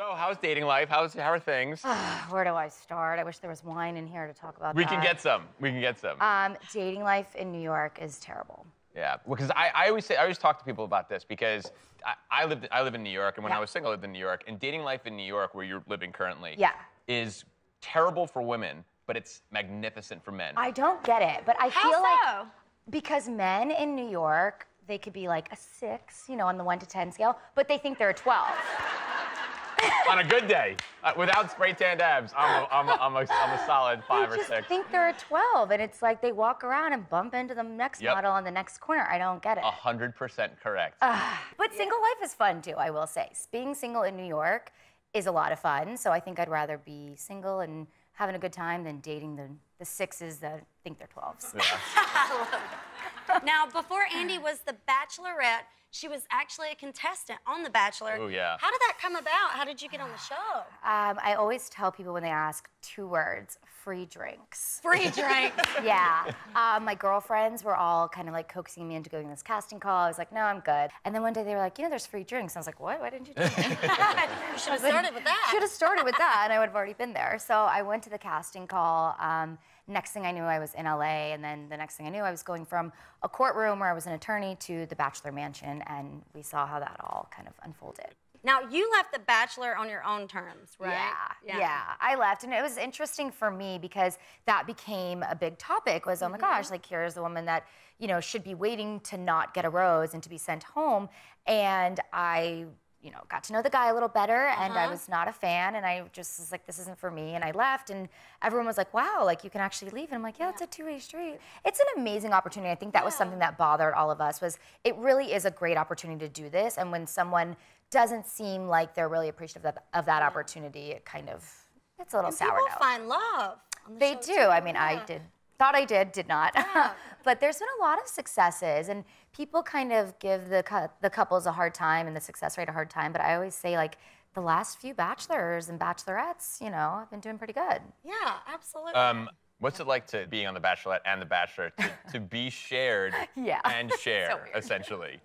So, how's dating life? How are things? Where do I start? I wish there was wine in here to talk about We that. can get some. We can get some. Dating life in New York is terrible. Yeah, because I always talk to people about this because I live in New York, and when I was single, I lived in New York. And dating life in New York, where you're living currently, is terrible for women, but it's magnificent for men. I don't get it, but I How feel so? like because men in New York, they could be like a 6, you know, on the 1 to 10 scale, but they think they're a 12. On a good day, without spray tanned abs, I'm a solid 5 or 6. They just think they're a 12, and it's like they walk around and bump into the next model on the next corner. I don't get it. 100% correct. But single life is fun too, I will say. Being single in New York is a lot of fun, so I think I'd rather be single and having a good time than dating the 6s that think they're 12s. Yeah. Now, before Andi was the Bachelorette, she was actually a contestant on The Bachelor. Oh, yeah. How did that come about? How did you get on the show? I always tell people when they ask 2 words, free drinks. Free drinks. Yeah. My girlfriends were all kind of like coaxing me into going to this casting call. I was like, no, I'm good. And then one day they were like, you know, there's free drinks. And I was like, what? Why didn't you tell me? You should have started with that. Should have started with that, and I would have already been there. So I went to the casting call. Next thing I knew, I was in LA, and then the next thing I knew, I was going from a courtroom where I was an attorney to the Bachelor Mansion, and we saw how that all kind of unfolded. Now, you left The Bachelor on your own terms, right? Yeah. I left, and it was interesting for me because that became a big topic, was, oh my gosh, like, here's the woman that, you know, should be waiting to not get a rose and to be sent home, and I, you know, got to know the guy a little better, and I was not a fan, and I just was like, this isn't for me, and I left, and everyone was like, wow, like, you can actually leave, and I'm like, yeah, it's a 2-way street. It's an amazing opportunity. I think that was something that bothered all of us, was it really is a great opportunity to do this, and when someone doesn't seem like they're really appreciative of that opportunity, it kind of, it's a little sour note. People find love on the They show, do. too. I mean, I thought I did not. Yeah. But there's been a lot of successes, and people kind of give the couples a hard time and the success rate a hard time, but I always say, like, the last few bachelors and bachelorettes, you know, have been doing pretty good. Yeah, absolutely. What's it like to being on The Bachelorette and The Bachelor, to be shared and share, essentially?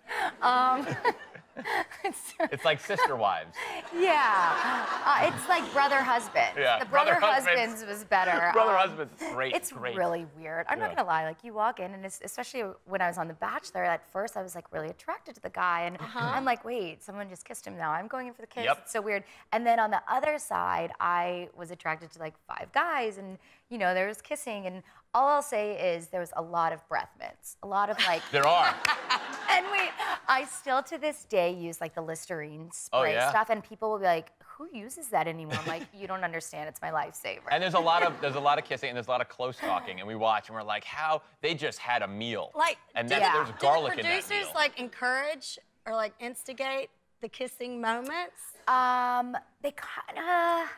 It's like sister wives. Yeah. It's like brother-husband. Yeah. The brother-husbands was better. Brother-husbands, great. It's really weird. I'm not gonna lie, like, you walk in, and especially when I was on The Bachelor, at first I was like really attracted to the guy, and I'm like, wait, someone just kissed him now. I'm going in for the kiss. It's so weird. And then on the other side, I was attracted to like 5 guys, and you know, there was kissing, and all I'll say is there was a lot of breath mints, a lot of like. There are. And I still to this day use like the Listerine spray stuff, and people will be like, who uses that anymore? I'm like, you don't understand, it's my lifesaver. And there's a lot of kissing, and there's a lot of close talking, and we watch, and we're like, how they just had a meal. Like, and then there's garlic in that meal. Do the producers like encourage or like instigate the kissing moments? They kind of.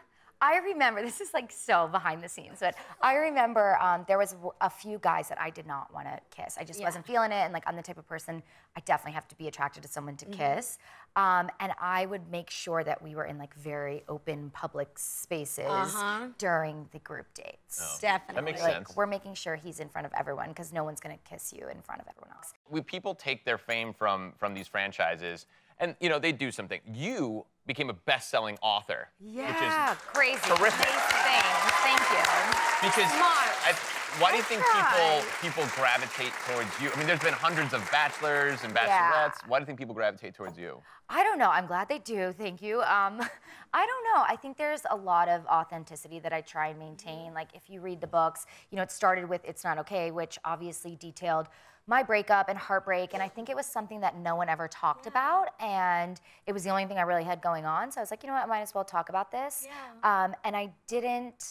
I remember, this is like so behind the scenes, but I remember there was a few guys that I did not want to kiss. I just wasn't feeling it, and like I'm the type of person, I definitely have to be attracted to someone to kiss. And I would make sure that we were in like very open public spaces during the group dates. Oh, definitely. That makes like, sense. We're making sure he's in front of everyone, because no one's going to kiss you in front of everyone else. People take their fame from these franchises, and you know, they do something. You became a best-selling author, which is crazy. terrific. Thank you. Because why do you think people gravitate towards you? I mean, there's been hundreds of bachelors and bachelorettes. Why do you think people gravitate towards you? I don't know. I'm glad they do. Thank you. I don't know. I think there's a lot of authenticity that I try and maintain. Like, if you read the books, you know, it started with It's Not Okay, which obviously detailed my breakup and heartbreak, and I think it was something that no one ever talked about, and it was the only thing I really had going on, so I was like, you know what, I might as well talk about this. And I didn't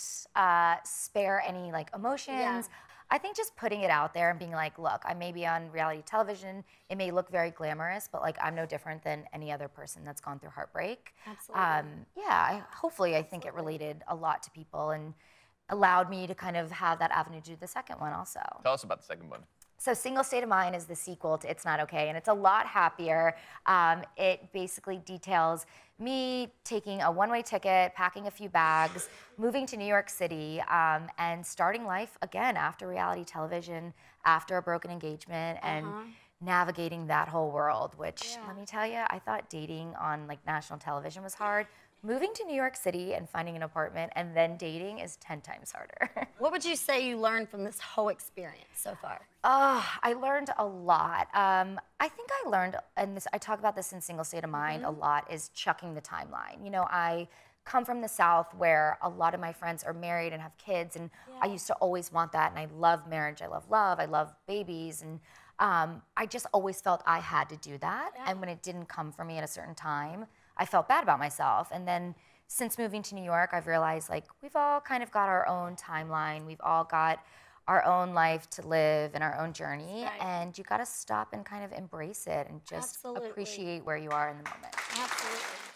spare any like emotions. I think just putting it out there and being like, look, I may be on reality television, it may look very glamorous, but like, I'm no different than any other person that's gone through heartbreak. Absolutely. Hopefully I think it related a lot to people and allowed me to kind of have that avenue to do the second one also. Tell us about the second one. So Single State of Mind is the sequel to It's Not Okay, and it's a lot happier. It basically details me taking a one-way ticket, packing a few bags, moving to New York City, and starting life again after reality television, after a broken engagement, and navigating that whole world, which, let me tell you, I thought dating on like national television was hard. Moving to New York City and finding an apartment and then dating is 10 times harder. What would you say you learned from this whole experience so far? I learned a lot. I think I learned, and I talk about this in Single State of Mind a lot, is chucking the timeline. You know, I come from the South where a lot of my friends are married and have kids, and I used to always want that, and I love marriage, I love love, I love babies, and I just always felt I had to do that, and when it didn't come for me at a certain time, I felt bad about myself. And then since moving to New York, I've realized like we've all kind of got our own timeline. We've all got our own life to live and our own journey. And you got to stop and kind of embrace it and just appreciate where you are in the moment. Absolutely.